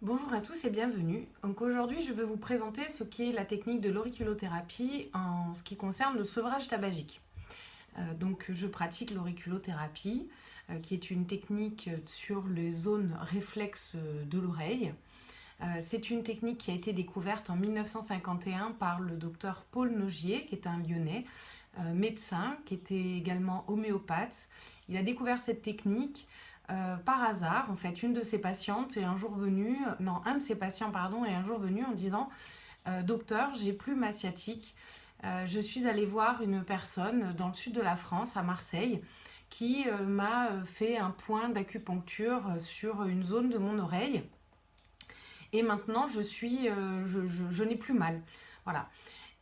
Bonjour à tous et bienvenue. Donc aujourd'hui, je vais vous présenter ce qu'est la technique de l'auriculothérapie en ce qui concerne le sevrage tabagique. Donc je pratique l'auriculothérapie, qui est une technique sur les zones réflexes de l'oreille. C'est une technique qui a été découverte en 1951 par le docteur Paul Nogier, qui est un Lyonnais, médecin, qui était également homéopathe. Il a découvert cette technique par hasard. En fait, un de ses patients est un jour venu en disant Docteur, j'ai plus ma sciatique. Je suis allée voir une personne dans le sud de la France, à Marseille, qui m'a fait un point d'acupuncture sur une zone de mon oreille. Et maintenant, je n'ai plus mal. Voilà.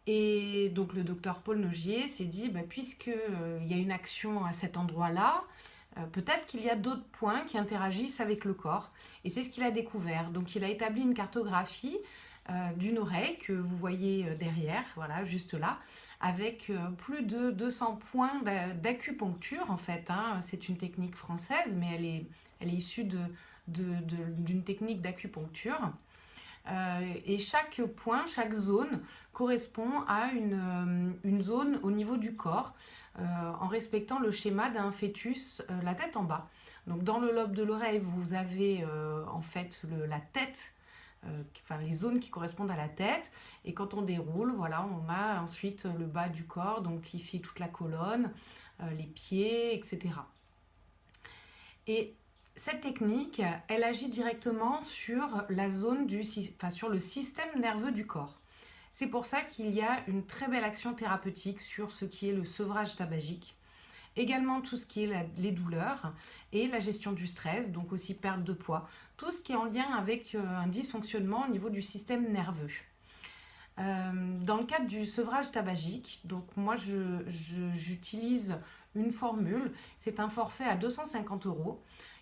Et donc le docteur Paul Nogier s'est dit, puisqu'il y a une action à cet endroit-là, peut-être qu'il y a d'autres points qui interagissent avec le corps. Et c'est ce qu'il a découvert. Donc il a établi une cartographie d'une oreille que vous voyez derrière, voilà, juste là, avec plus de 200 points d'acupuncture en fait. C'est une technique française, mais elle est issue d'une technique d'acupuncture. Et chaque point, chaque zone correspond à une zone au niveau du corps, en respectant le schéma d'un fœtus, la tête en bas. Donc dans le lobe de l'oreille, vous avez en fait la tête, les zones qui correspondent à la tête. Et quand on déroule, voilà, on a ensuite le bas du corps, donc ici toute la colonne, les pieds, etc. Et cette technique, elle agit directement sur la zone sur le système nerveux du corps. C'est pour ça qu'il y a une très belle action thérapeutique sur ce qui est le sevrage tabagique. Également tout ce qui est les douleurs et la gestion du stress, donc aussi perte de poids. Tout ce qui est en lien avec un dysfonctionnement au niveau du système nerveux. Dans le cadre du sevrage tabagique, donc moi j'utilise une formule, c'est un forfait à 250 €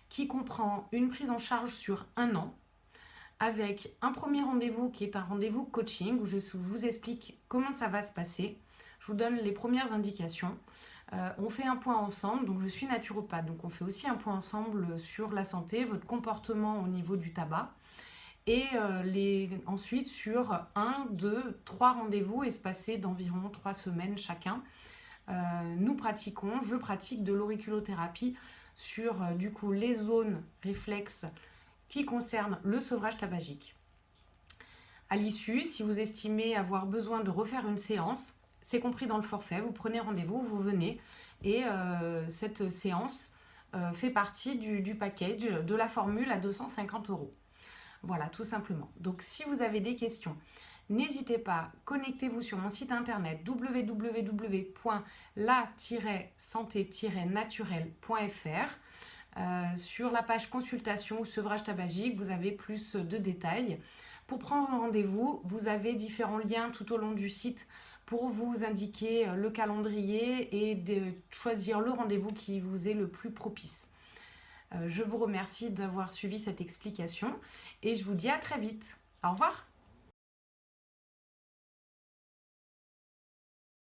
qui comprend une prise en charge sur 1 an, avec un premier rendez-vous qui est un rendez-vous coaching où je vous explique comment ça va se passer. Je vous donne les premières indications. On fait un point ensemble, donc je suis naturopathe, donc on fait aussi un point ensemble sur la santé, votre comportement au niveau du tabac. Et ensuite sur 1, 2, 3 rendez-vous espacés d'environ 3 semaines chacun. Je pratique de l'auriculothérapie sur du coup les zones réflexes qui concernent le sevrage tabagique. À l'issue, si vous estimez avoir besoin de refaire une séance, c'est compris dans le forfait, vous prenez rendez-vous, vous venez et cette séance fait partie du package de la formule à 250 €. Voilà, tout simplement. Donc si vous avez des questions, n'hésitez pas, connectez-vous sur mon site internet www.la-santé-naturelle.fr. Sur la page consultation ou sevrage tabagique, vous avez plus de détails. Pour prendre un rendez-vous, vous avez différents liens tout au long du site pour vous indiquer le calendrier et de choisir le rendez-vous qui vous est le plus propice. Je vous remercie d'avoir suivi cette explication et je vous dis à très vite. Au revoir.